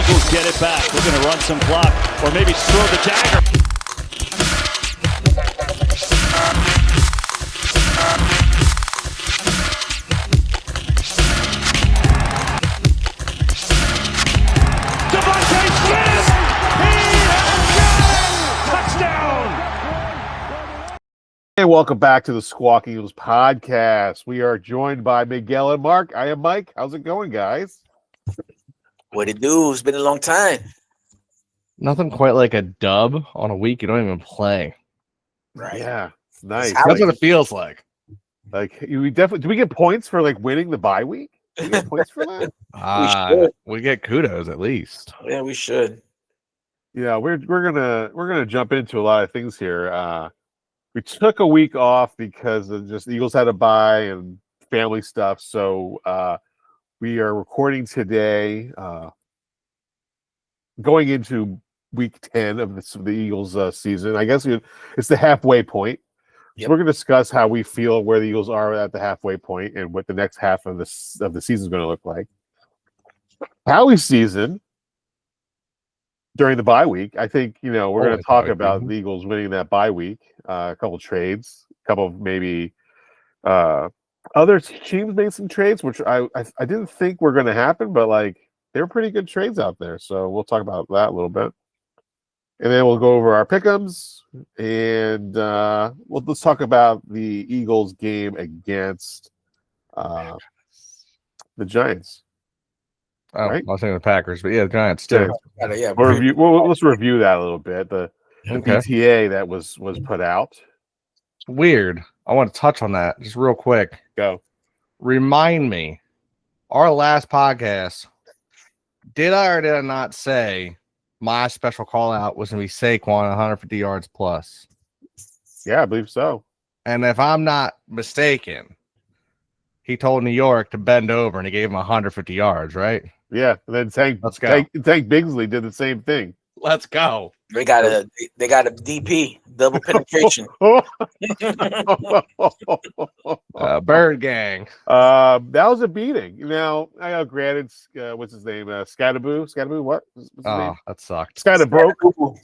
Eagles get it back. We're going to run some clock, or maybe throw the dagger. Hey, welcome back to the Squawking Eagles Podcast. We are joined by Miguel and Mark. I am Mike. How's it going, guys? What it do? It's been a long time. Nothing quite like a dub on a week you don't even play. Right. Yeah, it's nice. That's what it feels like. Like we definitely do we get points for like winning the bye week? Do we get points for that? We get kudos at least. Yeah, we should. Yeah, we're gonna jump into a lot of things here. We took a week off because of just the Eagles had a bye and family stuff. So we are recording today, going into week 10 of the Eagles season. I guess it's the halfway point. Yep. So we're going to discuss how we feel where the Eagles are at the halfway point and what the next half of the season is going to look like. Howie's season during the bye week, I think, we're going to talk about the Eagles winning that bye week, a couple trades, a couple of maybe other teams made some trades, which I didn't think were going to happen, but like they were pretty good trades out there. So we'll talk about that a little bit. And then we'll go over our pick'ems and let's talk about the Eagles game against the Giants. Oh, right? I was thinking the Packers, but yeah, the Giants too. Yeah. Let's review that a little bit. The PTA that was put out. It's weird. I want to touch on that just real quick. Go. Remind me, our last podcast, did I or did I not say my special call out was going to be Saquon 150 yards plus? Yeah, I believe so. And if I'm not mistaken, he told New York to bend over and he gave him 150 yards, right? Yeah, and then Tank Bigsley did the same thing. Let's go. They got a DP, double penetration. Bird gang. That was a beating. Now, granted, what's his name? Scatterboo. What's his name? That sucked. Scatterboo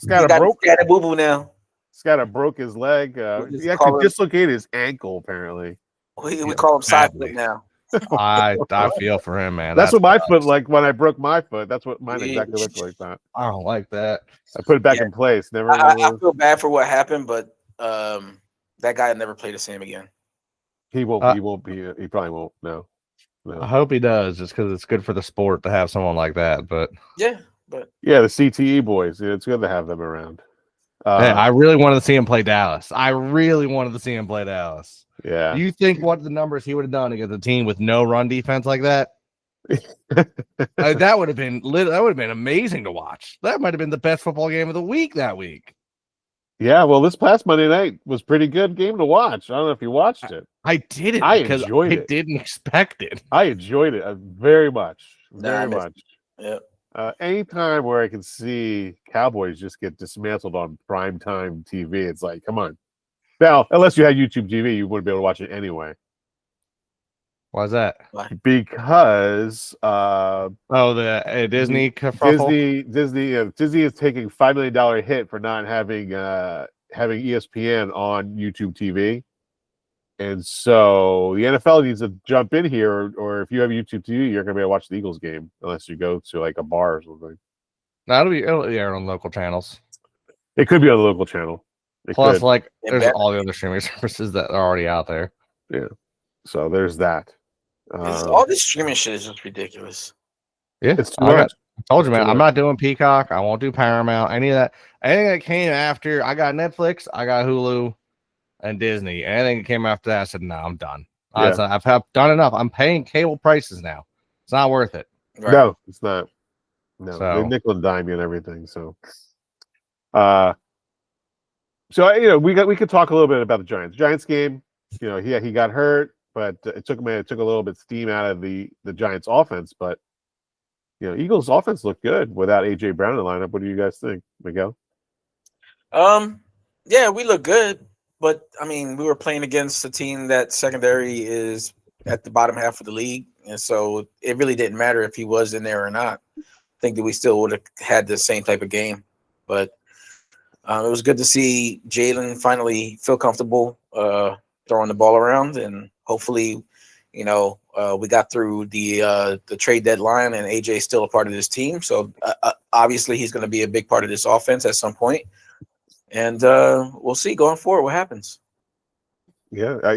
now. Scatter broke his leg. He actually dislocated his ankle, apparently. We call him Sidefoot now. I feel for him, man. That's what my foot like when I broke my foot. That's what mine exactly looked like. That I don't like that. I put it back in place. I feel bad for what happened, but that guy never play the same again. He won't. He won't be. He probably won't. No. I hope he does, just because it's good for the sport to have someone like that. But the CTE boys. It's good to have them around. Hey, I really wanted to see him play Dallas. Yeah. Do you think what the numbers he would have done against a team with no run defense like that? That would have been amazing to watch. That might have been the best football game of the week that week. Yeah, well, this past Monday night was a pretty good game to watch. I don't know if you watched it. I didn't. I enjoyed it. I didn't expect it. I enjoyed it very much. Very much. Yeah. Anytime where I can see Cowboys just get dismantled on primetime TV, it's like, come on. Now, unless you had YouTube TV, you wouldn't be able to watch it anyway. Why is that? Because the Disney Disney is taking $5 million hit for not having ESPN on YouTube TV, and so the NFL needs to jump in here. Or if you have YouTube TV, you're going to be able to watch the Eagles game unless you go to like a bar or something. No, it'll air on local channels. It could be on the local channel. Plus, there's all the other streaming services that are already out there. Yeah. So there's that. All this streaming shit is just ridiculous. Yeah. It's too much. I told you, man, I'm not doing Peacock. I won't do Paramount. Any of that. Anything that came after, I got Netflix, I got Hulu, and Disney. Anything that came after that, I said, no, I'm done. Yeah. I've done enough. I'm paying cable prices now. It's not worth it. Right. No, it's not. No, So, they nickel and dime you and everything. So, we could talk a little bit about the Giants. Giants game, he got hurt, but it took a little bit of steam out of the Giants offense. But Eagles offense looked good without AJ Brown in the lineup. What do you guys think, Miguel? Yeah, we look good, but I mean, we were playing against a team that secondary is at the bottom half of the league, and so it really didn't matter if he was in there or not. think that we still would have had the same type of game. But it was good to see Jalen finally feel comfortable throwing the ball around, and hopefully, we got through the trade deadline, and AJ is still a part of this team. So obviously, he's going to be a big part of this offense at some point, and we'll see going forward what happens. Yeah, I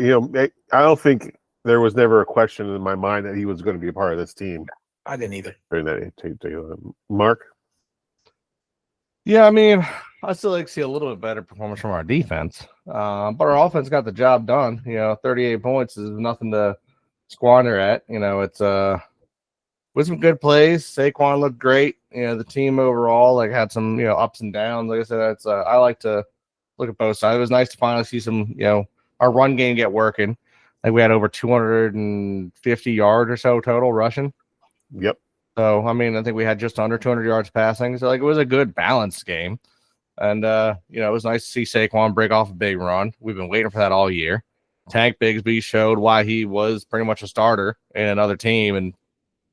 don't think there was never a question in my mind that he was going to be a part of this team. I didn't either. During that, Mark. Yeah, I mean, I still like to see a little bit better performance from our defense, but our offense got the job done. 38 points is nothing to squander at. It's with some good plays. Saquon looked great. The team overall had some ups and downs. Like I said, that's I like to look at both sides. It was nice to finally see some our run game get working. Like we had over 250 yards or so total rushing. Yep. So, I mean, I think we had just under 200 yards passing. So, it was a good balanced game. And, it was nice to see Saquon break off a big run. We've been waiting for that all year. Tank Bigsby showed why he was pretty much a starter in another team, and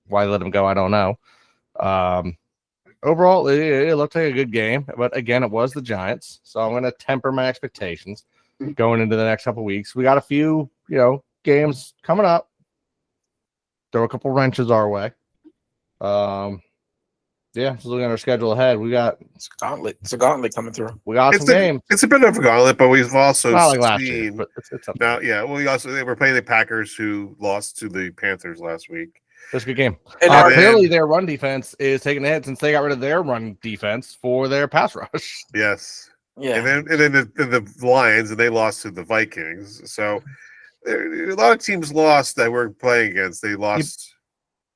why they let him go, I don't know. Overall, it looked like a good game. But, again, it was the Giants. So, I'm going to temper my expectations going into the next couple of weeks. We got a few, games coming up. Throw a couple wrenches our way. Just looking at our schedule ahead, we got it's a gauntlet coming through. We got some games. It's a bit of a gauntlet, but we've also not like last year, but it's now. Yeah, well, we're playing the Packers, who lost to the Panthers last week. It's a good game. And clearly, their run defense is taking a hit since they got rid of their run defense for their pass rush. Yes. Yeah. And then the Lions, and they lost to the Vikings. So a lot of teams lost that we're playing against. They lost.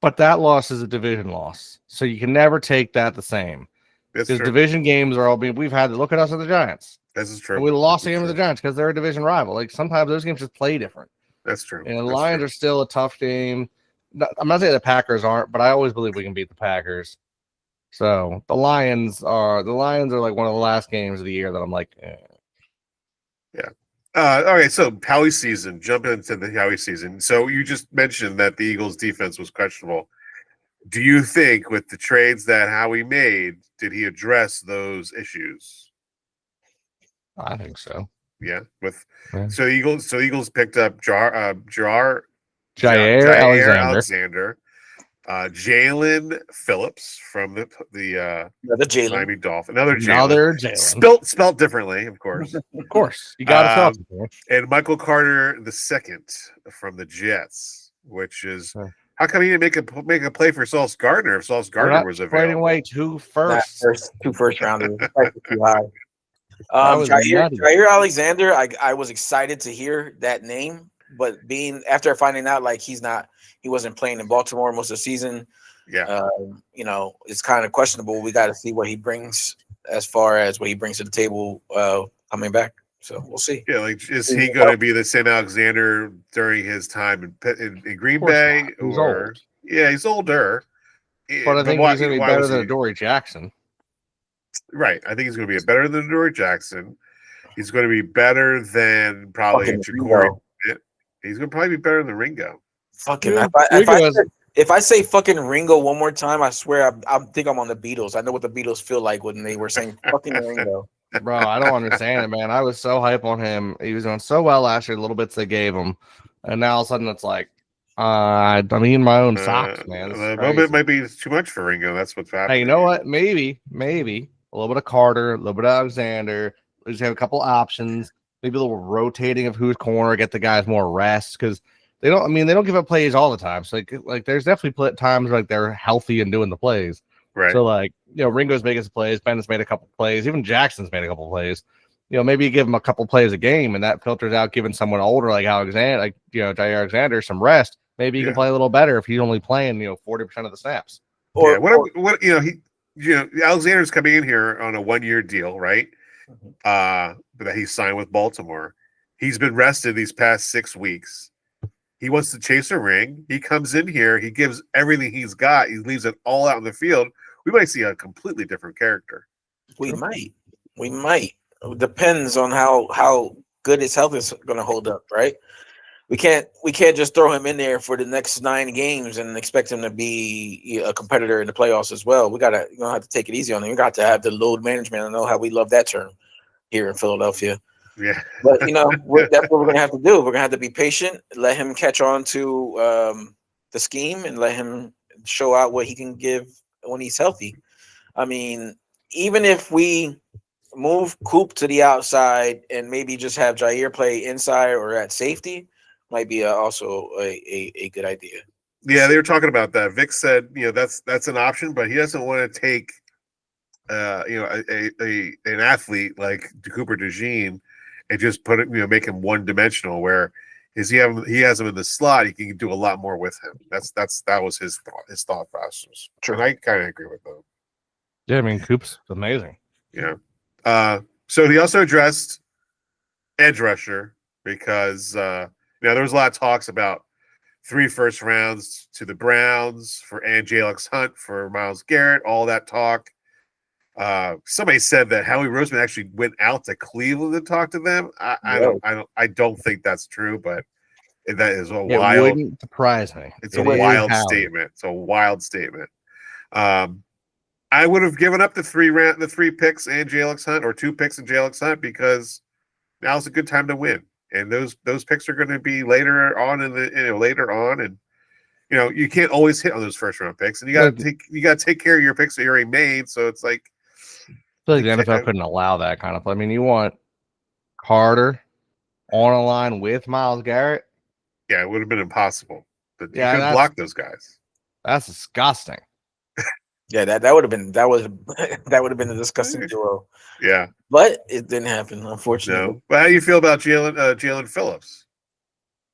But that loss is a division loss, so you can never take that the same. Because division games are all being. We've had to look at us at the Giants. This is true. And we lost the game to the Giants because they're a division rival. Sometimes those games just play different. That's true. And the Lions are still a tough game. I'm not saying the Packers aren't, but I always believe we can beat the Packers. So the Lions are like one of the last games of the year that I'm like, eh. Yeah. All right, so Howie season. Jump into the Howie season. So you just mentioned that the Eagles' defense was questionable. Do you think with the trades that Howie made, did he address those issues? I think so. Yeah. So Eagles picked up Jair Alexander, Jalen Phillips from the Miami Dolphins. Another Jalen. Spelled differently, of course. Of course. You got to and Michael Carter II from the Jets, which is how come he didn't make a play for Sauce Gardner if Sauce Gardner was available? Trading away two first rounders. Too high. Jair Alexander, I was excited to hear that name, but after finding out he wasn't playing in Baltimore most of the season. Yeah. It's kind of questionable. We got to see what he brings as far as what he brings to the table coming back. So we'll see. Yeah, is he going to be the same Alexander during his time in Green Bay? He's old. Yeah, he's older. But I think he's going to be better than Adoree Jackson. Right. I think he's going to be better than Adoree Jackson. He's going to be better than probably Ja'Cory. He's going to probably be better than Ringo. Fucking if I say fucking Ringo one more time, I swear I think I'm on the Beatles. I know what the Beatles feel like when they were saying fucking Ringo. Bro, I don't understand it, man. I was so hype on him. He was doing so well last year, the little bits they gave him. And now all of a sudden it's like, I'm eating my own socks, man. A little bit might be too much for Ringo. That's what's happening. Hey, you know what? Maybe a little bit of Carter, a little bit of Alexander. We just have a couple options. Maybe a little rotating of who's corner, get the guys more rest because they don't give up plays all the time. So like there's definitely times like they're healthy and doing the plays. Right. So Ringo's making some plays, Bennett's made a couple plays, even Jackson's made a couple plays. Maybe you give him a couple plays a game and that filters out giving someone older like Alexander, Jair Alexander some rest. Maybe he can play a little better if he's only playing, 40% of the snaps. Alexander's coming in here on a 1-year deal, right? But he signed with Baltimore. He's been rested these past 6 weeks. He wants to chase a ring. He comes in here. He gives everything he's got. He leaves it all out in the field. We might see a completely different character. We might. It depends on how good his health is going to hold up, right? we can't just throw him in there for the next 9 games and expect him to be a competitor in the playoffs as well. We're gonna have to take it easy on him. We got to have the load management. I know how we love that term here in Philadelphia. Yeah. But that's what we're gonna have to do. We're gonna have to be patient, let him catch on to the scheme, and let him show out what he can give when he's healthy. I mean, even if we move Coop to the outside and maybe just have Jair play inside or at safety, might be also a good idea. Yeah, they were talking about that. Vic said, that's an option, but he doesn't want to take, an athlete like Cooper DeJean and just put it, make him one dimensional. Where he has him in the slot, he can do a lot more with him. That was his thought process. True. And I kind of agree with them. Yeah, I mean, Coop's amazing. Yeah. So he also addressed edge rusher because there was a lot of talks about 3 first rounds to the Browns for Alex Hunt for Myles Garrett, all that talk. Somebody said that Howie Roseman actually went out to Cleveland to talk to them. I don't think that's true, but that is a wild. It wouldn't surprise me. It's a wild statement. It's a wild statement. I would have given up the 3 picks and Alex Hunt, or 2 picks and Alex Hunt, because now's a good time to win. And those picks are going to be later on and you can't always hit on those first round picks, and you got to take care of your picks that you already made. So it's like, I feel like the NFL couldn't allow that kind of play. I mean, you want Carter on a line with Myles Garrett? Yeah, it would have been impossible. But you Yeah, couldn't block those guys. That's disgusting. Yeah, that would have been a disgusting duo. Yeah, but it didn't happen, unfortunately. No. But how do you feel about Jalen Phillips?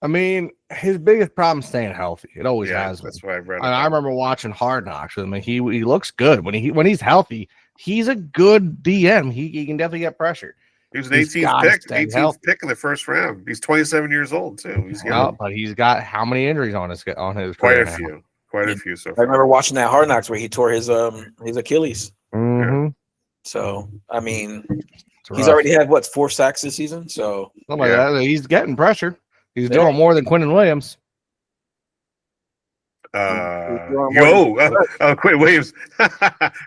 I mean, his biggest problem is staying healthy. It always has. That's what I've read. I remember watching Hard Knocks with him. He looks good when he's healthy. He's a good DM. He can definitely get pressure. He was an 18th pick in the first round. He's 27 years old too. He's young. But he's got how many injuries on his quite a few. Quite a few so far. I remember watching that Hard Knocks where he tore his Achilles. Mm-hmm. So I mean, he's already had 4 sacks this season. So something like that. He's getting pressure. He's doing more than Quinnen Williams. Quinn Williams.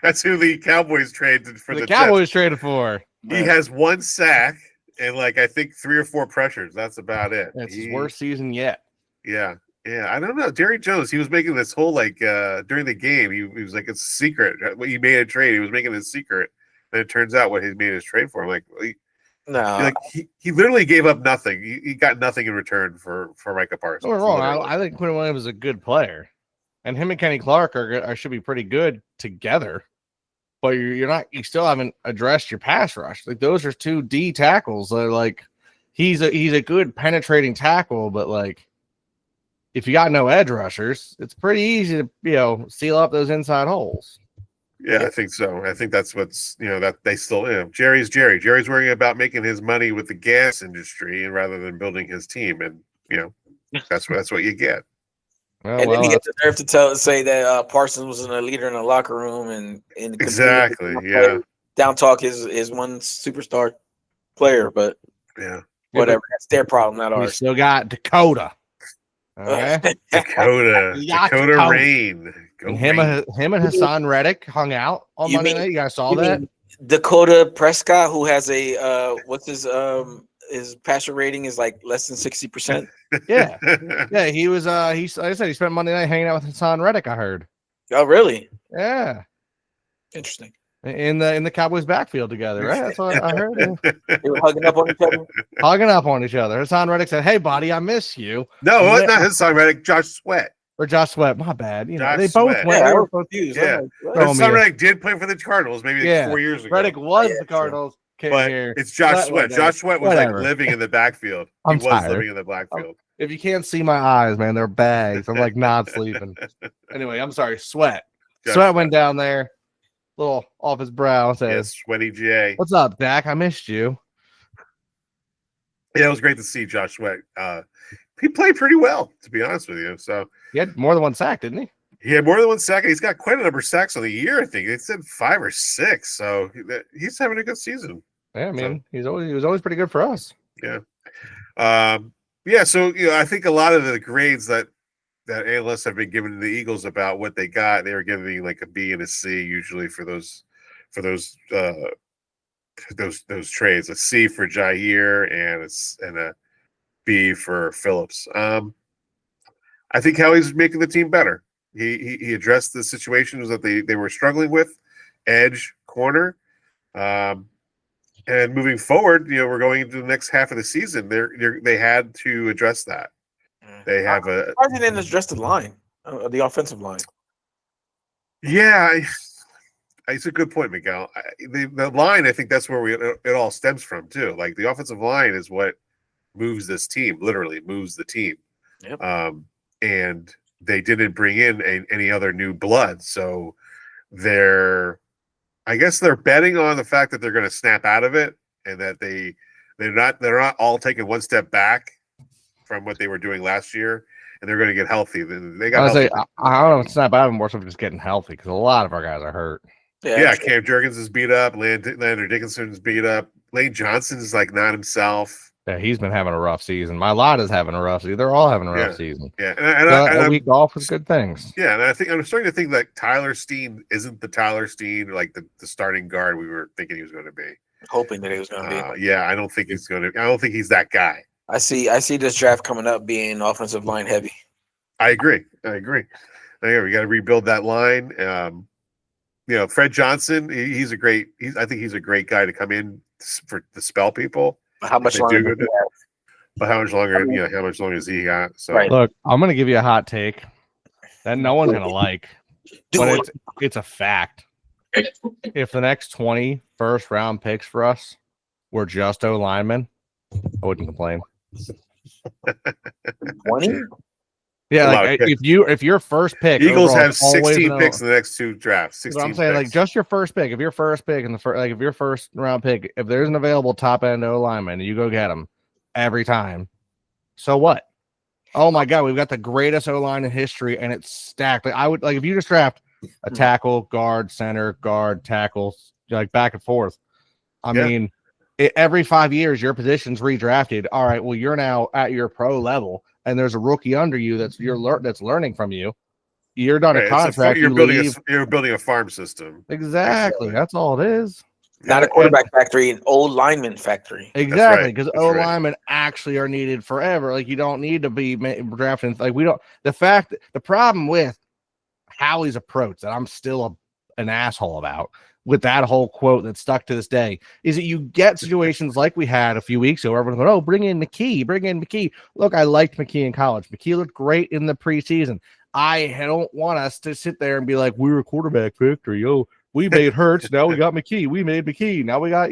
That's who the Cowboys traded for. The Cowboys traded for. He has 1 sack and I think 3 or 4 pressures. That's about it. It's his worst season yet. Yeah. I don't know. Jerry Jones, he was making this whole during the game, he was like, it's a secret. He made a trade. He was making it a secret. And it turns out what he made his trade for. I'm like, no. He literally gave up nothing. He got nothing in return for Micah Parsons. Don't get me wrong. I think Quinnen Williams is a good player. And him and Kenny Clark should be pretty good together. But you still haven't addressed your pass rush. Like, those are 2 D tackles. They're he's a good penetrating tackle, but if you got no edge rushers, it's pretty easy to seal up those inside holes. Yeah, I think so. I think that's what's that they still Jerry's Jerry. Jerry's worrying about making his money with the gas industry and rather than building his team, and that's what you get. And then he had the nerve to say that Parsons was a leader in the locker room and exactly, down talk his one superstar player, but whatever. That's their problem, not ours. We still got Dakota. Okay. Dakota Rain. Him and Hassan Reddick hung out on Monday night. You guys saw that? Dakota Prescott, who has a what's his passer rating is less than 60%. Yeah. He was like I said, he spent Monday night hanging out with Hassan Reddick, I heard. Oh, really? Yeah. Interesting. In the Cowboys backfield together, right? That's what I heard. They were hugging up on each other. Hugging up on each other. Hassan Reddick said, "Hey, buddy, I miss you." No, not Hassan Reddick. Josh Sweat. Or Josh Sweat. My bad. They both Sweat. went. I was confused. Yeah. Hassan Reddick did play for the Cardinals maybe 4 years ago. Reddick was the Cardinals. But it's Josh Sweat. Josh Sweat was living in the backfield. He was living in the backfield. If you can't see my eyes, man, they're bags. I'm not sleeping. Anyway, I'm sorry. Sweat. Sweat went down there. Little off his brow, says, Sweaty J. What's up, Dak? I missed you. Yeah, it was great to see Josh Sweat. He played pretty well, to be honest with you. So he had more than 1 sack, didn't he? He had more than 1 sack. He's got quite a number of sacks on the year, I think. They said 5 or 6. So he's having a good season. Yeah, I mean, he was always pretty good for us. Yeah. Yeah, so I think a lot of the grades that analysts have been giving to the Eagles about what they got, they were giving like a B and a C usually for those trades. A C for Jair and a B for Phillips. I think Howie's making the team better. He addressed the situations that they were struggling with, edge, corner, and moving forward. We're going into the next half of the season. They had to address that. They have a. Why didn't address the line, the offensive line? Yeah, it's a good point, Miguel. The line, I think that's where it all stems from too. Like the offensive line is what moves this team, literally moves the team. Yep. And they didn't bring in any other new blood, so I guess they're betting on the fact that they're going to snap out of it, and that they're not all taking one step back from what they were doing last year, and they're going to get healthy. They got. I don't know if it's snap out of more so just getting healthy because a lot of our guys are hurt. Yeah, Cam Jurgens is beat up. Landry Dickinson's beat up. Lane Johnson's like not himself. Yeah, he's been having a rough season. Mailata's having a rough season. They're all having a rough season. Yeah, and a week off with good things. Yeah, and I'm starting to think that Tyler Steen isn't the Tyler Steen, like the starting guard we were thinking he was going to be. Hoping that he was going to be. Yeah, I don't think he's that guy. I see this draft coming up being offensive line heavy. I agree. We got to rebuild that line. Fred Johnson, I think he's a great guy to come in to spell people. How much longer? But how much longer? How much longer has he got? So right. Look, I'm going to give you a hot take that no one's going to like, but it's a fact. If the next 20 first round picks for us were just O linemen, I wouldn't complain. 20? Yeah, like if your first pick, Eagles have 16 picks in the next two drafts. 16 I'm saying, picks. like, just your first pick. If your first pick in if your first round pick, if there's an available top end O lineman, you go get him every time. So what? Oh my God, we've got the greatest O line in history, and it's stacked. Like I would if you just draft a tackle, guard, center, guard, tackles, like back and forth. I mean, every 5 years your position's redrafted. All right, well you're now at your pro level. And there's a rookie under you that's learning from you. You're not a contract. You're building a farm system. Exactly. That's all it is. Not a quarterback factory, an old lineman factory. Exactly, because O linemen actually are needed forever. Like you don't need to be drafting. Like we don't. The problem with Howie's approach that I'm still an asshole about with that whole quote that stuck to this day is that you get situations like we had a few weeks ago where everyone's going, oh, bring in McKee. Look, I liked McKee in college. McKee looked great in the preseason. I don't want us to sit there and be like, we were a quarterback factory. Oh, we made Hurts. Now we got McKee. We made McKee. Now we got,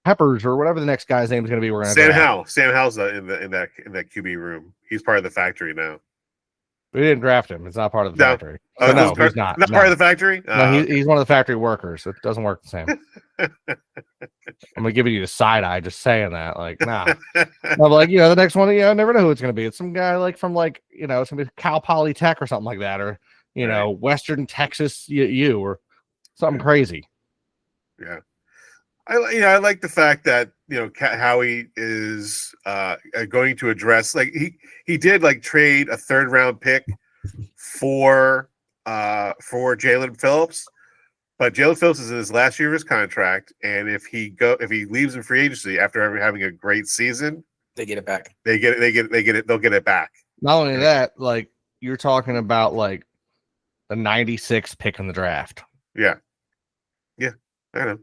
Peppers or whatever the next guy's name is going to be. We're going to Sam Howell's in that QB room. He's part of the factory now. We didn't draft him. It's not part of the factory. No, he's not. Not part of the factory? No, he's one of the factory workers. It doesn't work the same. I'm going to give you the side eye just saying that. Like, nah. I'm like, the next one, I never know who it's going to be. It's some guy from it's going to be Cal Poly Tech or something like that. Or, Western Texas U or something crazy. Yeah. I like the fact that, Howie is going to address, like he did like trade a 3rd round pick for Jalen Phillips, but Jalen Phillips is in his last year of his contract, and if he leaves in free agency after having a great season, they get it back. They'll get it back. Not only that, like you're talking about like the 96th pick in the draft. Yeah, I know.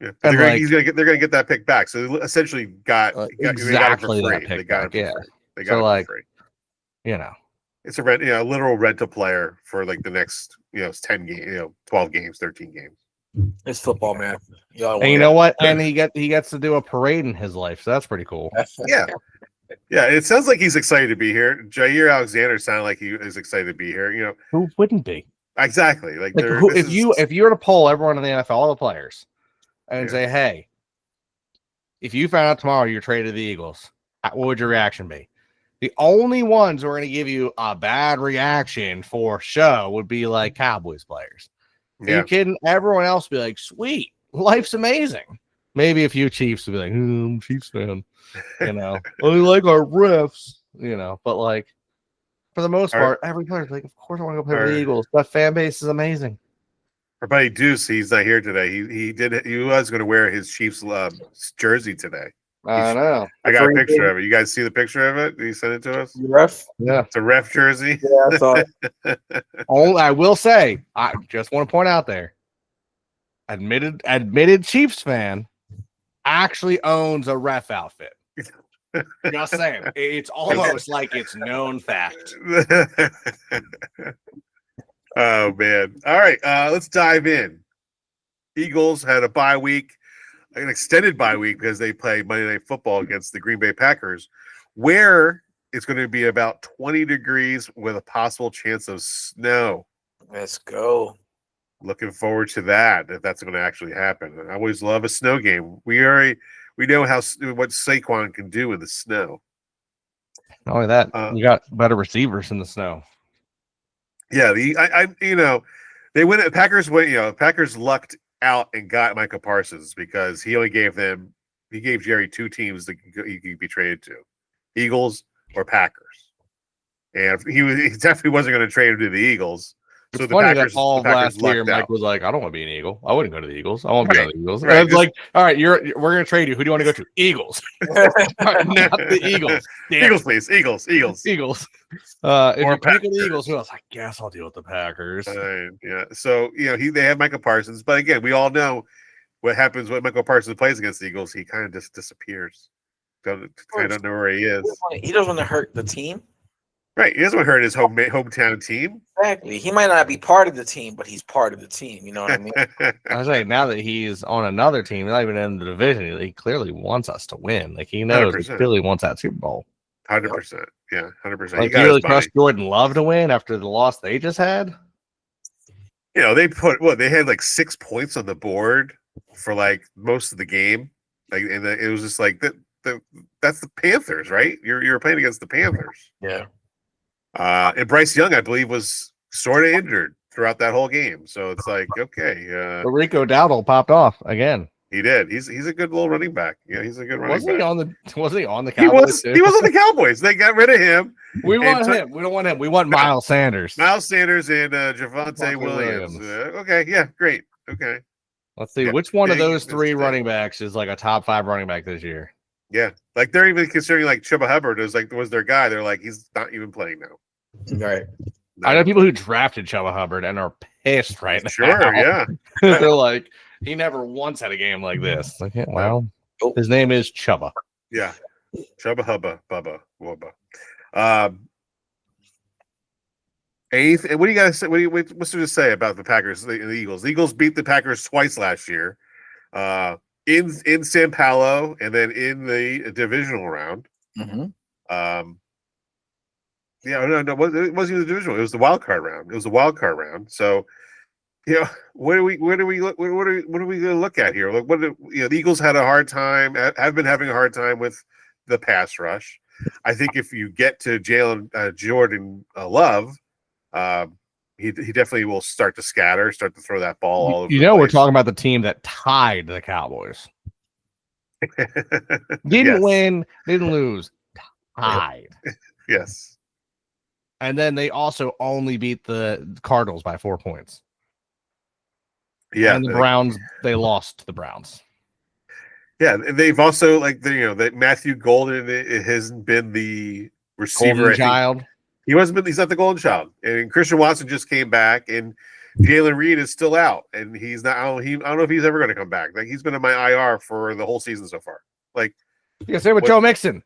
Yeah, they're gonna get that pick back. So they essentially got exactly that pick. They got it for free. They got it for free. It's a literal rental player for like the next 10 games, 12 games, 13 games. It's football, man. And you know what? And he gets to do a parade in his life, so that's pretty cool. Yeah. It sounds like he's excited to be here. Jair Alexander sounded like he is excited to be here. Who wouldn't be? Exactly. If you were to poll everyone in the NFL, all the players, and say, hey, if you found out tomorrow you're traded to the Eagles, what would your reaction be? The only ones who are going to give you a bad reaction for show would be like Cowboys players. Are you kidding? Everyone else would be like, sweet, life's amazing. Maybe a few Chiefs would be like, I'm a Chiefs fan. You know, we like our refs, you know, but like for the most part, every player's like, of course I want to go play for the Eagles. That fan base is amazing. Our buddy Deuce, he's not here today. He was going to wear his Chiefs jersey today. I know. I got a picture of it. You guys see the picture of it? Did he send it to us? Ref? Yeah. It's a ref jersey. Yeah, I saw it. I will say, I just want to point out there, admitted Chiefs fan actually owns a ref outfit. Just saying. It's almost like it's known fact. Oh man. All right. Let's dive in. Eagles had a bye week, an extended bye week because they play Monday Night Football against the Green Bay Packers, where it's going to be about 20 degrees with a possible chance of snow. Let's go. Looking forward to that, if that's going to actually happen. I always love a snow game. We know what Saquon can do in the snow. Not only that, you got better receivers in the snow. Yeah, they win it. Packers lucked out and got Micah Parsons because he gave Jerry two teams that he could be traded to, Eagles or Packers. And he definitely wasn't going to trade him to the Eagles. It's funny that all of last year, Mike was like, I don't want to be an Eagle. I wouldn't go to the Eagles. I want to be on the Eagles. Right. And it's like, all right, we're going to trade you. Who do you want to go to? Eagles. Not the Eagles. Damn. Eagles, please. Eagles. If you pick the Eagles, who else? I guess I'll deal with the Packers. Yeah. So, they have Michael Parsons. But again, we all know what happens when Michael Parsons plays against the Eagles. He kind of just disappears. I don't know where he is. He doesn't want to hurt the team. Right. He doesn't want to hurt his hometown team. Exactly. He might not be part of the team, but he's part of the team. You know what I mean? I was like, now that he's on another team, not even in the division, he clearly wants us to win. Like, he knows 100%. He clearly wants that Super Bowl. 100%. Yeah, 100%. Like, you really trust Jordan Love to win after the loss they just had? They had like 6 points on the board for like most of the game. Like, and it was just like that's the Panthers, right? You're playing against the Panthers. Yeah. And Bryce Young, I believe, was sort of injured throughout that whole game. So it's like, okay. Rico Dowdle popped off again. He did. He's a good little running back. Yeah, he's a good running back. Wasn't he on the Cowboys? He was on the Cowboys. They got rid of him. We want him. We don't want him. We want Miles Sanders. Miles Sanders and Javonte Williams. Okay, yeah, great. Okay. Let's see. Which one of those three running backs is like a top 5 running back this year? Yeah, like they're even considering like Chuba Hubbard was their guy. They're like, he's not even playing now. Right. I know people who drafted Chuba Hubbard and are pissed right now. Sure, yeah. They're like, he never once had a game like this. Like, well, his name is Chuba. Yeah, Chuba Bubba. Eighth. And what do you guys say? What's there to say about the Packers and the Eagles? The Eagles beat the Packers twice last year. In San Paulo and then in the divisional round. Mm-hmm. It wasn't even the divisional. It was the wild card round. So, what are we going to look at here? Like, the Eagles had a hard time. Have been having a hard time with the pass rush. I think if you get to Jordan Love, he definitely will start to scatter, start to throw that ball all over. We're talking about the team that tied the Cowboys. Didn't win, didn't lose, tied. Yes. And then they also only beat the Cardinals by 4 points. Yeah. And the Browns, they lost to the Browns. Yeah, and they've also that Matthew Golden hasn't been the receiver. Golden child. He's not the golden child. And Christian Watson just came back, and Jalen Reed is still out, and he's not. I don't know if he's ever going to come back. Like, he's been in my IR for the whole season so far. Like, yeah, same with Joe Mixon.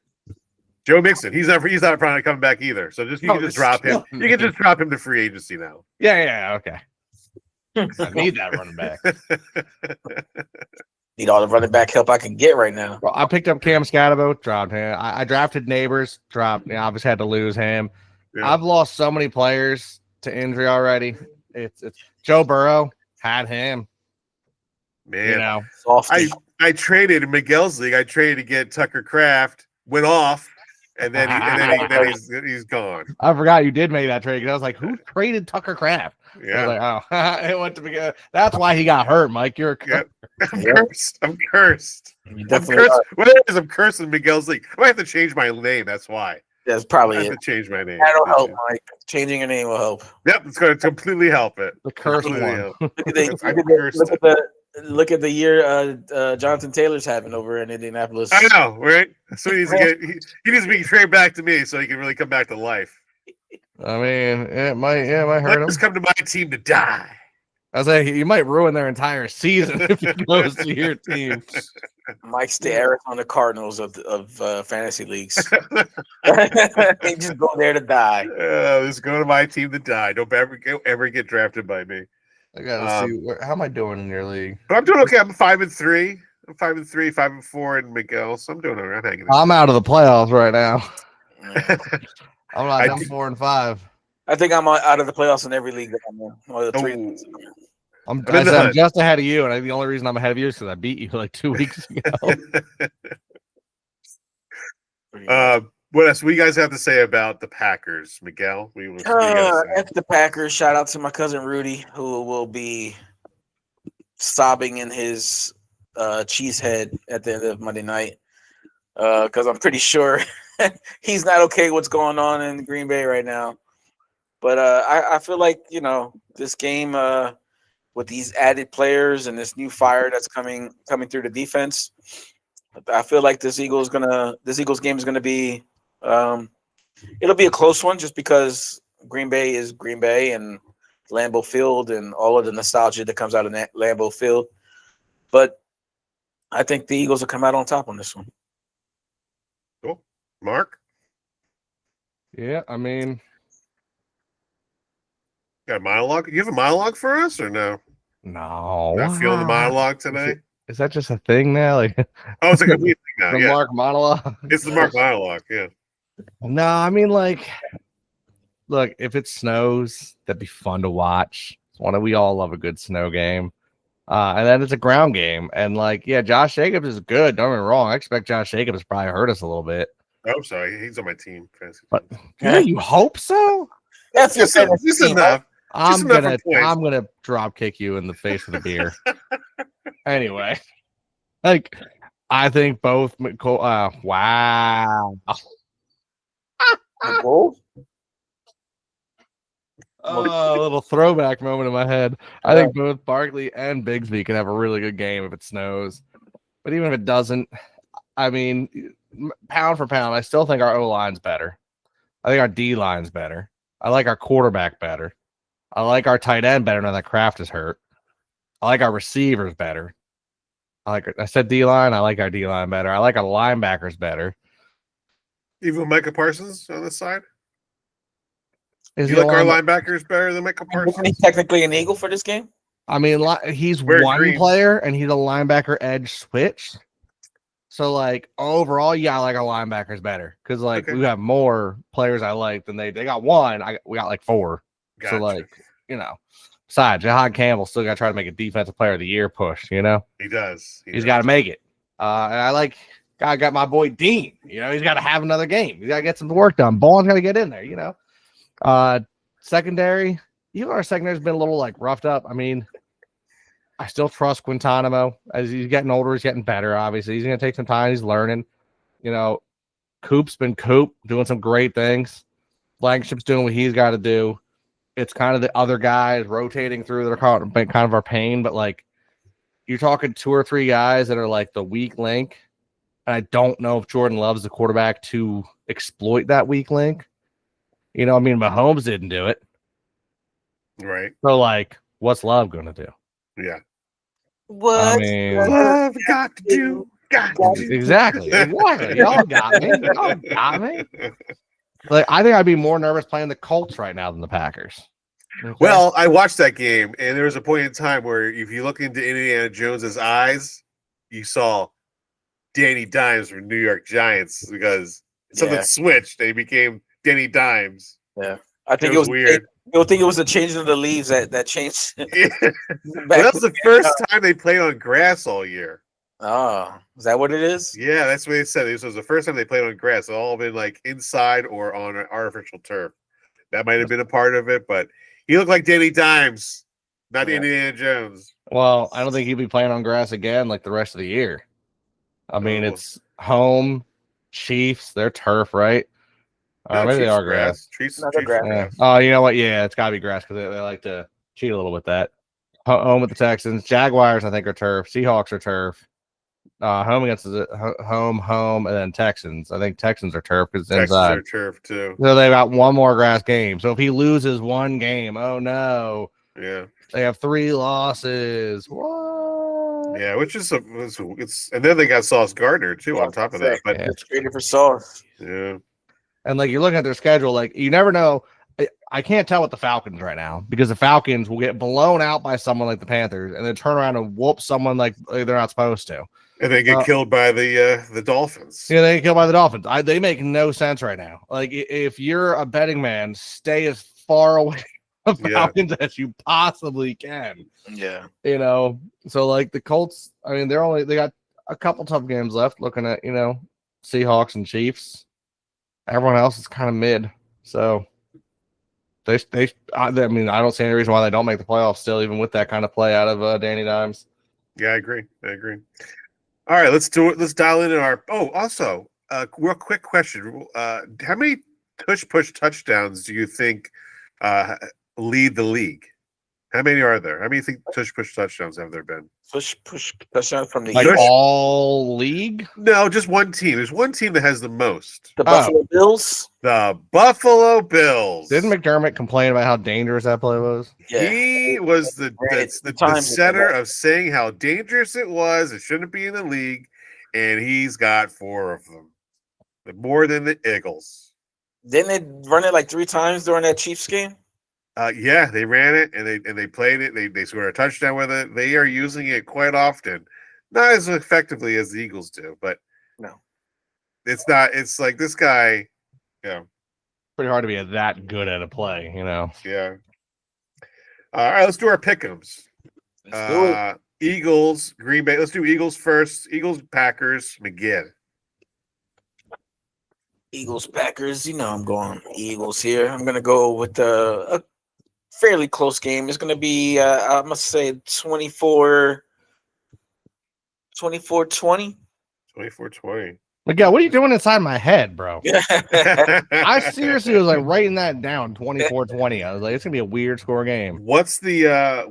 Joe Mixon, he's not probably coming back either. So you can just drop him. You can just drop him to free agency now. Yeah, okay. I need that running back. Need all the running back help I can get right now. Well, I picked up Cam Scatterbo, dropped him. I drafted Neighbors, dropped. Obviously had to lose him. Yeah. I've lost so many players to injury already. It's Joe Burrow, had him. Man, I traded in Miguel's league. I traded to get Tucker Kraft. Went off. and then he's gone. I forgot you did make that trade because I was like, who traded Tucker Kraft? I Yeah, was like, oh, it went to be. That's why he got hurt, Mike. You're a Yep. I'm Yep. cursed. I'm cursed. You I'm definitely cursed. What it is, I'm cursed in Miguel's league. I might have to change my name. That's why. That's I probably have it. to change my name. That'll help, Mike. Changing your name will help. Yep, it's going to completely help it. the cursed Completely one. help. Look at the, I look at the, cursed look it. at the, look at the year Jonathan Taylor's having over in Indianapolis. I know, right? So he needs to get he needs to be traded back to me so he can really come back to life. I mean, it might hurt him. Let's come to my team to die. I was like, you might ruin their entire season if he goes to your team. Mike's the Arizona Cardinals of fantasy leagues. They just go there to die. Let's go to my team to die. Don't ever get drafted by me. I gotta see how am I doing in your league. But I'm doing okay. I'm 5-3. I'm 5-3, 5-4 in Miguel. So I'm doing all right. I'm hanging in. I'm out of the playoffs right now. I'm not. I I'm think- 4-5. I think I'm out of the playoffs in every league that I'm in. Or the three. Oh. I'm I'm in the I'm hunt. just ahead of you, and the only reason I'm ahead of you is because I beat you like 2 weeks ago. What else? What do you guys have to say about the Packers, Miguel? What do you guys say? F the Packers. Shout out to my cousin Rudy, who will be sobbing in his cheese head at the end of Monday night. Because I'm pretty sure he's not okay with what's going on in Green Bay right now. But I feel like, this game with these added players and this new fire that's coming through the defense, I feel like this Eagles game is gonna be it'll be a close one just because Green Bay is Green Bay and Lambeau Field and all of the nostalgia that comes out of Lambeau Field. But I think the Eagles will come out on top on this one. Cool. Mark? Yeah, I mean, Got a monologue? You have a monologue for us or no? no. Not feeling the monologue today? Is that just a thing now? Like Oh, it's a complete thing now. the Yeah. Mark monologue? It's the Mark monologue. Yeah. No, I mean, like, look, if it snows, that'd be fun to watch. We all love a good snow game. And then it's a ground game. And, like, yeah, Josh Jacobs is good. Don't get me wrong. I expect Josh Jacobs to probably hurt us a little bit. I hope so. He's on my team. Fantasy But team. yeah, you hope so? That's Just enough. I'm enough gonna for points. I'm gonna drop kick you in the face with a beer. Anyway, like I think both. Wow. Oh, a little throwback moment in my head. I think both Barkley and Bigsby can have a really good game if it snows. But even if it doesn't, I mean, pound for pound, I still think our O-line's better. I think our D-line's better. I like our quarterback better. I like our tight end better now that Kraft is hurt. I like our receivers better. I said D-line. I like our D-line better. I like our linebackers better. Even Micah Parsons on this side? Is Do he you a like our line- linebackers better than Micah Isn't he Parsons? technically an Eagle for this game? I mean, he's Wear one green. player and he's a linebacker edge switch. So, like, overall, yeah, I like our linebackers better because, like, Okay. we have more players I like than they got one. We got like 4. Gotcha. So, like, besides, Jahad Campbell still got to try to make a defensive player of the year push, He does. He's does. got to make it. And I got my boy Dean. He's got to have another game. He's got to get some work done. Ball's got to get in there, Secondary, even our secondary's been a little like roughed up. I mean, I still trust Guantanamo as he's getting older. He's getting better. Obviously, he's going to take some time. He's learning. Coop's been doing some great things. Blankenship's doing what he's got to do. It's kind of the other guys rotating through that are kind of our pain. But like, you're talking 2 or 3 guys that are like the weak link. And I don't know if Jordan Love's the quarterback to exploit that weak link. Mahomes didn't do it. Right. So, like, what's Love going to do? Yeah. What? I mean, Love got to do. Got to do. exactly. Y'all got me. Like, I think I'd be more nervous playing the Colts right now than the Packers. Okay? Well, I watched that game, and there was a point in time where if you look into Indiana Jones's eyes, you saw Danny Dimes from New York Giants because something switched. They became Danny Dimes. Yeah. I think It was weird. I think it was the changing of the leaves that changed. Yeah. That was the first time they played on grass all year. Oh, is that what it is? Yeah, that's what they said. This was the first time they played on grass. It's all been like inside or on an artificial turf. That might have been a part of it, but he looked like Danny Dimes, not Yeah. Indiana Jones. Well, I don't think he'll be playing on grass again like the rest of the year. I mean, Oh. it's home Chiefs. They're turf, right? No, Maybe they Chiefs are grass. Chiefs, No, they're Chiefs grass. Yeah. Oh, you know what? Yeah, it's got to be grass because they like to cheat a little with that. Home with the Texans. Jaguars, I think, are turf. Seahawks are turf. Home against home, and then Texans. I think Texans are turf because it's Texans inside. are turf too. So they got one more grass game. So if he loses one game, oh no, Yeah, they have 3 losses. What? yeah, which is it's and then they got Sauce Gardner too on top of that. But Yeah. It's traded for Sauce. yeah, And like you're looking at their schedule, like you never know. I can't tell with the Falcons right now because the Falcons will get blown out by someone like the Panthers and then turn around and whoop someone like they're not supposed to. and they get killed by the Dolphins. Yeah, they get killed by the Dolphins. They make no sense right now. Like if you're a betting man, stay as far away from the Yeah. Falcons as you possibly can. Yeah. You know, so like the Colts, I mean, they got a couple tough games left. Looking at Seahawks and Chiefs. Everyone else is kind of mid. So I mean, I don't see any reason why they don't make the playoffs still, even with that kind of play out of Danny Dimes. Yeah, I agree. All right, let's do it. Let's dial in our. Oh, also, real quick question: how many push touchdowns do you think lead the league? How many are there? How many think push touchdowns have there been? Push touchdown from the Like Eagles. all league? No, just one team. There's one team that has the most. The Buffalo Bills. The Buffalo Bills. Didn't McDermott complain about how dangerous that play was? Yeah. He was the center of saying how dangerous it was. It shouldn't be in the league, and he's got 4 of them, more than the Eagles. Didn't they run it like 3 times during that Chiefs game? Yeah, they ran it and they played it. They scored a touchdown with it. They are using it quite often, not as effectively as the Eagles do, but no, it's not. It's like this guy. Yeah, Pretty hard to be that good at a play, yeah. All right, let's do our pick'ems. Let's do it. Eagles, Green Bay. Let's do Eagles first. Eagles, Packers, McGinn. Eagles, Packers. I'm going Eagles here. I'm going to go with a fairly close game. It's going to be, I must say, 24-20. 24-20. Miguel, what are you doing inside my head, bro? I I seriously was like writing that down, 24-20. I was like, it's gonna be a weird score game. What's the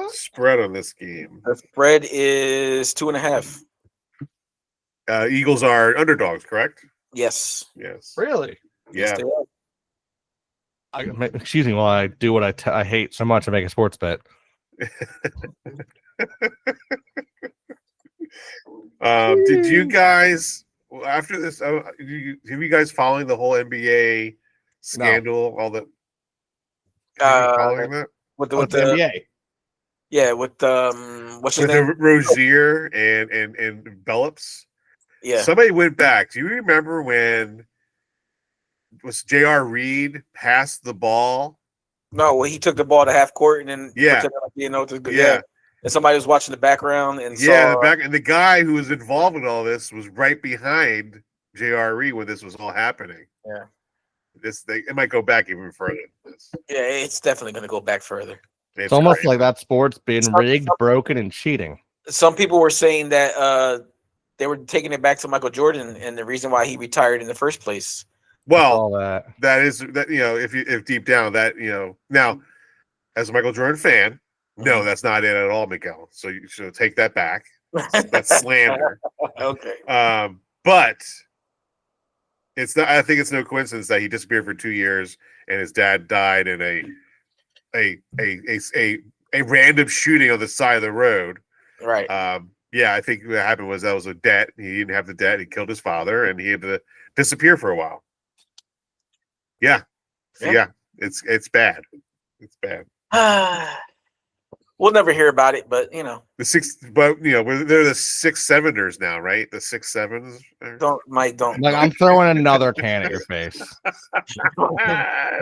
spread on this game? The spread is 2.5. Eagles are underdogs, correct? Yes. Yes. Really? Yeah. Yes, they are. Excuse me while I do what I hate so much to make a sports bet. Did you guys after this? Have you guys following the whole NBA scandal? All that following that With With the the NBA. yeah, with what's his with name? the Rozier and Billups. Yeah. Somebody went back. Do you remember when was J.R. Reed passed the ball? No, well, he took the ball to half court and then Yeah. yeah. And somebody was watching the background and Yeah, saw the guy who was involved in all this was right behind J.R. Reed when this was all happening. Yeah. It might go back even further than this. Yeah, it's definitely going to go back further. It's almost crazy. like that sport's been Some- rigged, broken, and cheating. Some people were saying that they were taking it back to Michael Jordan and the reason why he retired in the first place. Well, All that. that is that if deep down that now as a Michael Jordan fan, no, that's not it at all, Miguel. So you should take that back. That's slander. Okay. But it's not. I think it's no coincidence that he disappeared for 2 years and his dad died in a random shooting on the side of the road. Right. Yeah, I think what happened was that was a debt. He didn't have the debt. He killed his father, and he had to disappear for a while. Yeah. It's bad. It's bad. We'll never hear about it, but They're the 6-7ers now, right? The 6-7s. don't. Like I'm throwing another can at your face.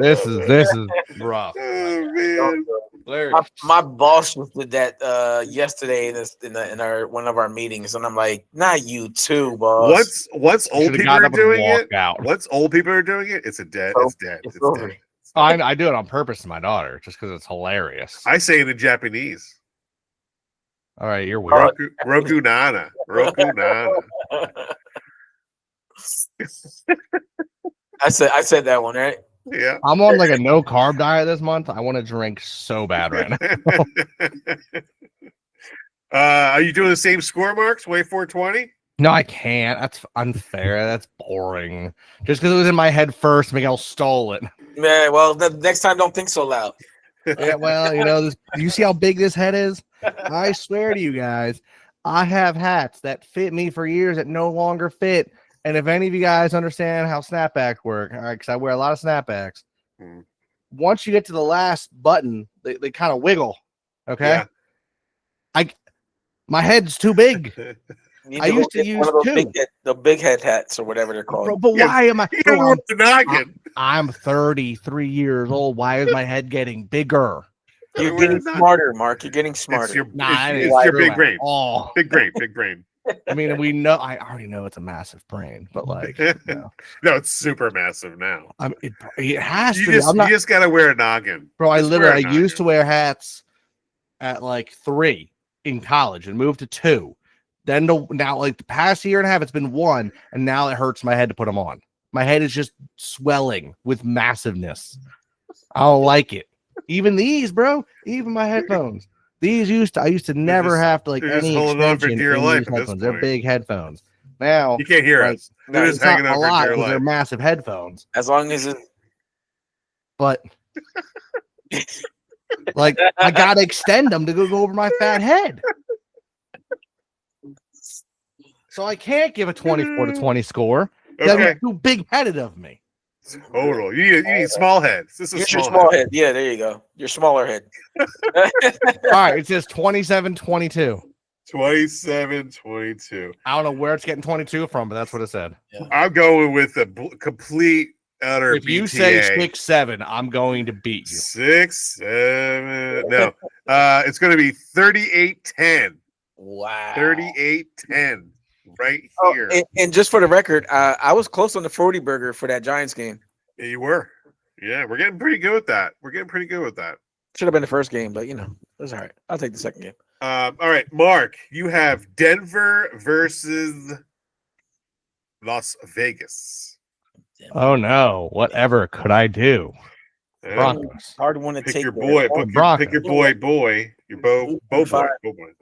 This is rough. Oh man. My boss did that yesterday in our one of our meetings, and I'm like, not you too, boss. Once old Should've people gotten are up and doing it, walked out. once old people are doing it, it's dead. It's over. Dead. I do it on purpose to my daughter just because it's hilarious. I say it in Japanese. All right, you're weird. Roku Nana. Roku Nana. I said that one, right? Yeah. I'm on like a no carb diet this month. I want to drink so bad right now. Are you doing the same score marks? Way 420? No, I can't. That's unfair. That's boring. Just because it was in my head first, Miguel stole it. Man, well, the next time, don't think so loud. Yeah, well, this. You see how big this head is? I swear to you guys, I have hats that fit me for years that no longer fit. And if any of you guys understand how snapbacks work, all right, because I wear a lot of snapbacks, once you get to the last button, they kind of wiggle. Okay. Yeah. My head's too big. I used to use the big head hats or whatever they're called. But why am I? Bro, I'm 33 years old. Why is my head getting bigger? You're getting smarter, Mark. You're getting smarter. It's your big brain. Oh, big brain. I mean, I already know it's a massive brain, but like, no, it's super massive now. It has to. You just gotta wear a noggin, bro. I used to wear hats at like 3 in college and moved to 2. Then now, like the past year and a half, it's been 1, and now it hurts my head to put them on. My head is just swelling with massiveness. I don't like it. Even these, bro. Even my headphones. These I used to never have to like any extension in these headphones. They're big headphones. Now you can't hear us. They're just hanging on for dear life. They're massive headphones. As long as it. But like I gotta extend them to go over my fat head. So I can't give a 24-20 score. That's too big-headed of me. Total. You need small heads. This is your small head. Yeah, there you go. Your smaller head. All right, it says 27-22. 27-22. I don't know where it's getting 22 from, but that's what it said. Yeah. I'm going with a complete utter. If you say 6-7, I'm going to beat you. 6-7. No, it's going to be 38-10. Wow. 38-10. Right here. And just for the record, I was close on the 40 burger for that Giants game. Yeah, you were. Yeah, we're getting pretty good with that. Should have been the first game, but that's all right. I'll take the second game. All right, Mark, you have Denver versus Las Vegas. Oh no! Whatever could I do? Broncos. Hard one to take your boy. Pick your boy. Your boy.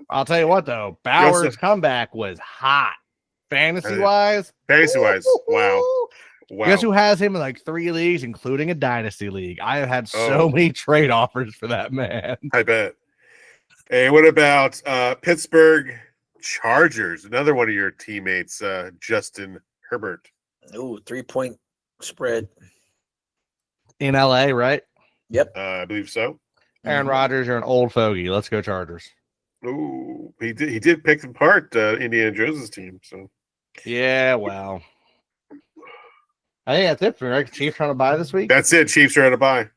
I'll tell you what though, Bauer's comeback was hot. Fantasy wise. Wow. Guess who has him in like 3 leagues, including a dynasty league? I have had so many trade offers for that man. I bet. Hey, what about Pittsburgh Chargers? Another one of your teammates, Justin Herbert. Ooh, 3-point spread. In LA, right? Yep. I believe so. Aaron Rodgers, you're an old fogey. Let's go Chargers. Ooh, he did pick apart Indiana Jones' team. So yeah, well, I think that's it for me. Right? Chiefs trying to buy this week. That's it. Chiefs trying to buy.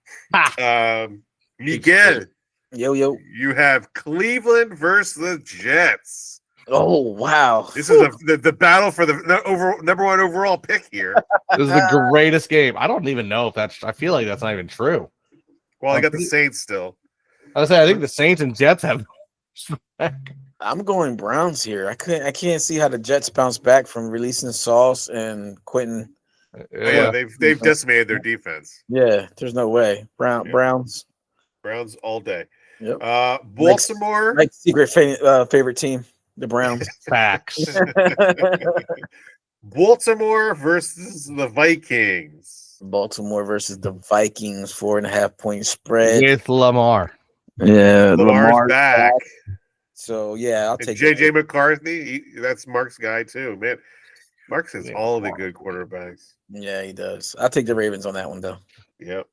Miguel, yo, you have Cleveland versus the Jets. Oh wow! This is the battle for the number 1 overall pick here. This is the greatest game. I don't even know if that's. I feel like that's not even true. Well, I got the Saints still. I think the Saints and Jets have. I'm going Browns here. I can't see how the Jets bounce back from releasing Sauce and Quentin. Yeah, they've decimated their defense. Yeah, there's no way. Browns all day. Yep. Baltimore, like secret favorite team, the Browns. Facts. Baltimore versus the Vikings. Baltimore versus the Vikings, 4.5-point spread with Lamar. Yeah, Lamar's back. So yeah, I'll take JJ McCarthy. That's Mark's guy too, man. Mark has all the good quarterbacks. Yeah, he does. I'll take the Ravens on that one though. Yep.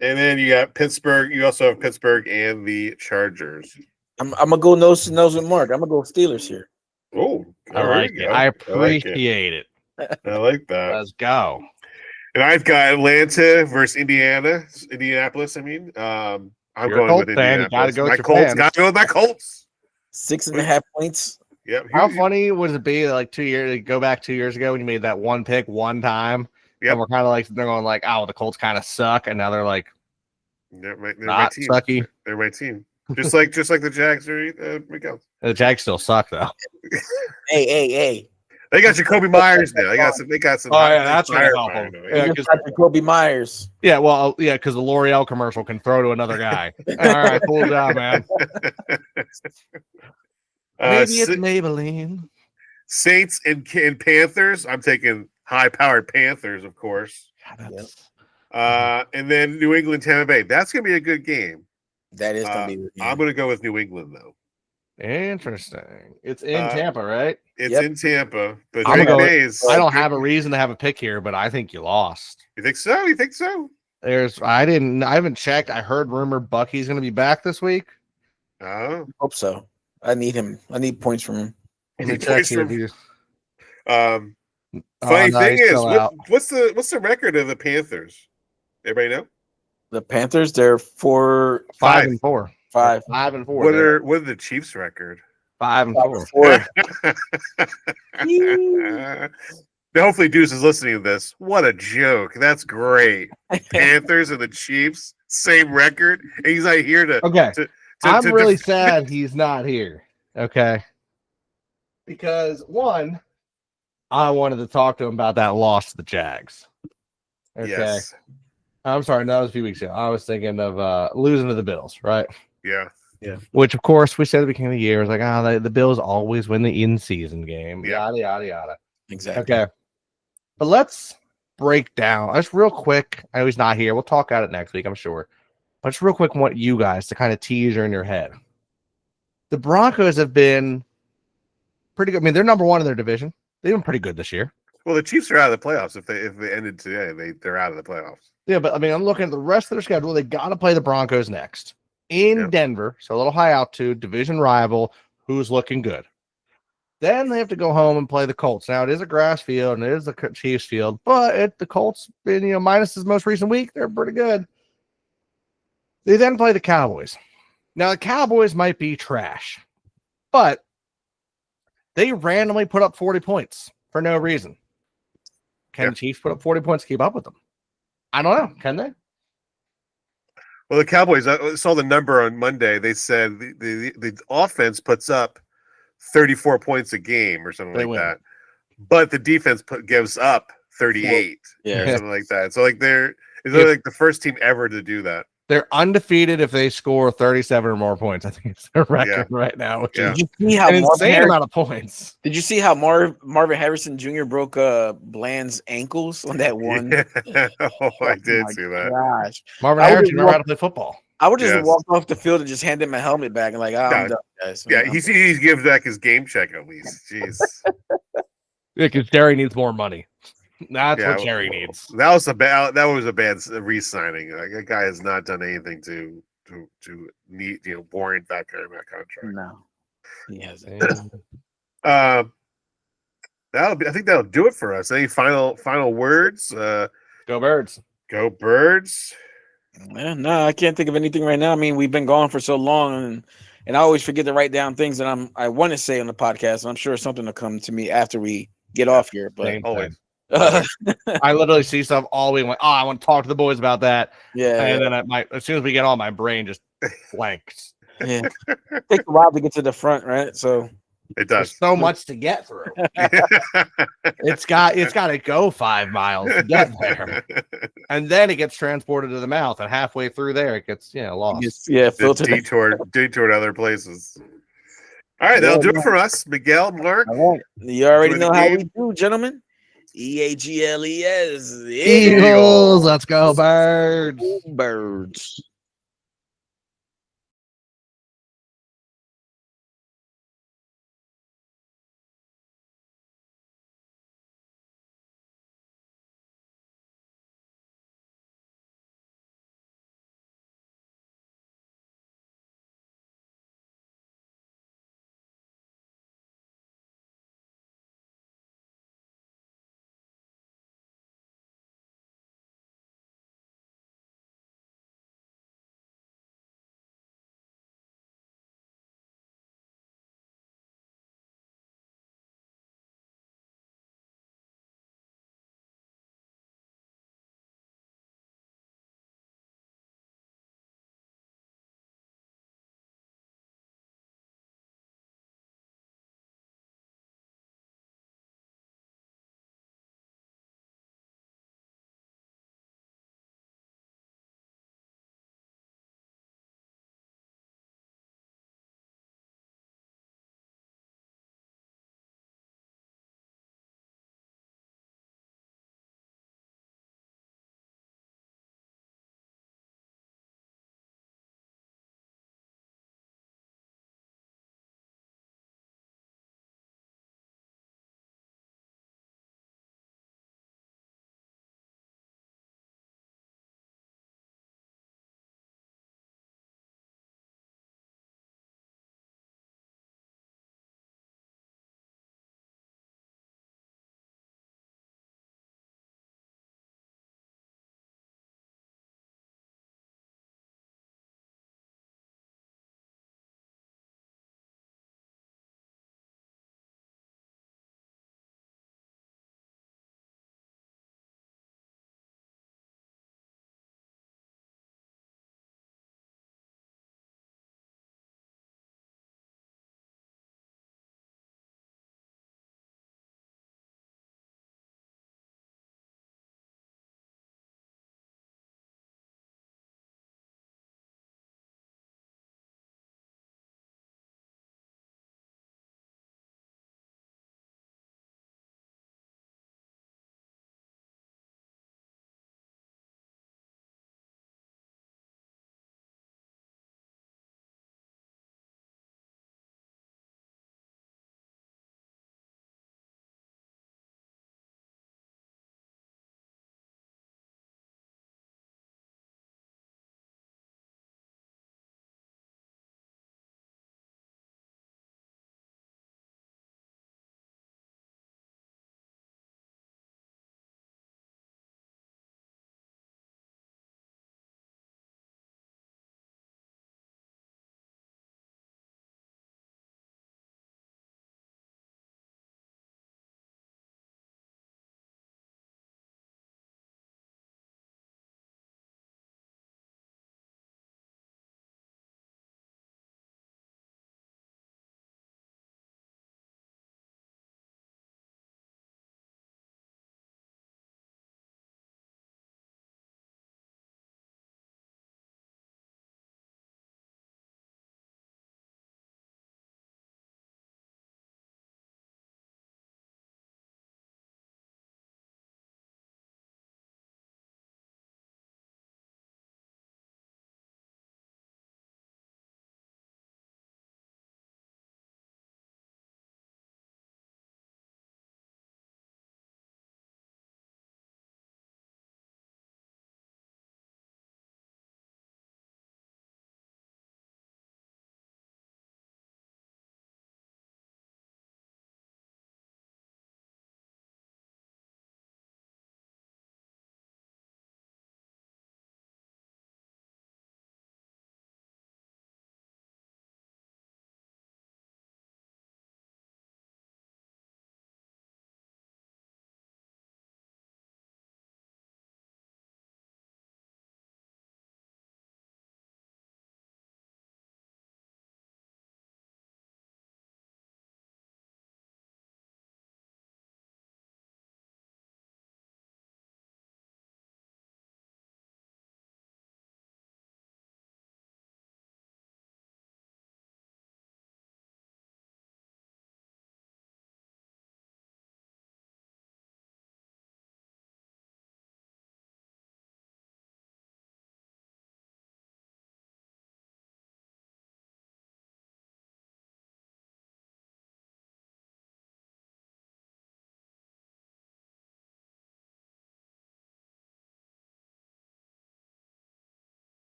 And then you got Pittsburgh. You also have Pittsburgh and the Chargers. I'm gonna go nose to nose with Mark. I'm gonna go Steelers here. Oh, I like it. I appreciate it. I like that. Let's go. And I've got Atlanta versus Indianapolis. I mean, I'm I'm You're a going with Colts fan, you gotta Indianapolis. go with My your Colts. fans. Got to go with my Colts. 6.5 points. Yep. How funny would it be like 2 years? Go back 2 years ago when you made that one pick one time, Yep. and we're kind of like they're going like, oh, the Colts kind of suck, and now they're like, They're my not team. sucky. They're my team. Just like the Jags or Miguel. The Jags still suck though. Hey. They got Jacoby Myers now. They got some. Oh yeah, that's gonna help firepower them. now. Yeah, You because just got Kobe Myers. because the L'Oreal commercial can throw to another guy. All right, cool job, man. Maybe it's Maybelline. Saints and Panthers. I'm taking high-powered Panthers, of course. And then New England, Tampa Bay. That's going to be a good game. That is going to be. I'm going to go with New England, though. Interesting. It's in Tampa, right? It's Yep. in Tampa, but I'm Drake gonna go- Mays. I don't have a reason to have a pick here, but I think you lost. You think so? You think so? I haven't checked. I heard rumor Bucky's going to be back this week. Oh, Hope so. I need him. I need points from him. Let me He check plays here. for- Dude. funny no, thing he's is, still out. what's the record of the Panthers? Everybody know? The Panthers, they're 4-5. 5-4. 5-4. What are the Chiefs' record? 5-4. Now, hopefully, Deuce is listening to this. What a joke! That's great. Panthers and the Chiefs, same record, and he's not here to. Okay. I'm to really sad he's not here. Okay. Because one, I wanted to talk to him about that loss to the Jags. Okay. Yes. I'm sorry, no, that was a few weeks ago. I was thinking of losing to the Bills, right? Yeah. Which, of course, we said at the beginning of the year, it was like, the Bills always win the in-season game. Yeah. Yada, yada, yada. Exactly. Okay. But let's break down, just real quick. I know he's not here. We'll talk about it next week, I'm sure. But just real quick, I want you guys to kind of tease her in your head. The Broncos have been pretty good. I mean, they're number one in their division. They've been pretty good this year. Well, the Chiefs are out of the playoffs. If they ended today, they're out of the playoffs. Yeah, but I mean, I'm looking at the rest of their schedule. They got to play the Broncos next in Denver. So a little high altitude, division rival, who's looking good. Then they have to go home and play the Colts. Now, it is a grass field and it is the Chiefs field, but the Colts, been, minus his most recent week, they're pretty good. They then play the Cowboys. Now, the Cowboys might be trash, but they randomly put up 40 points for no reason. Can the Chiefs put up 40 points to keep up with them? I don't know. Can they? Well, the Cowboys, I saw the number on Monday. They said the offense puts up 34 points a game or something They like win. that, but the defense gives up 38 Yeah. or something like that. So like they're like the first team ever to do that. They're undefeated if they score 37 or more points. I think it's their record right now, which Yeah. is Did you see how an Marvin insane Harrison, amount of points. Did you see how Marvin Harrison Jr. broke Bland's ankles on that one? Yeah. Oh, I did my see that. Gosh. Marvin I would Harrison just remember how to play football. I would just Yes. walk off the field and just hand him a helmet back and like, I'm Yeah. done, guys. Yeah, he gives back his game check at least. Jeez. Because Jerry needs more money. That's Yeah, what Jerry needs. That was a bad re-signing. Like, that guy has not done anything to need warrant that kind of contract. No, he hasn't. I think that'll do it for us. Any final words? Go Birds. Go Birds. Yeah, no, I can't think of anything right now. I mean, we've been gone for so long, and I always forget to write down things that I want to say on the podcast. And I'm sure something will come to me after we get off here. But Same Always. thing. I literally see stuff all week. Like, I want to talk to the boys about that. yeah, And then as soon as we get on, my brain just blanks. yeah. Takes a while to get to the front, right? So It There's does. so much to get through. It's got to go 5 miles to get there, and then it gets transported to the mouth, and halfway through there, it gets lost. yeah, The filter. detour to other places. All right, that'll do it for us. Miguel, Mark. All right. You already Enjoy the know how game. we do, gentlemen. EAGLES. Eagles, let's go Birds. Birds.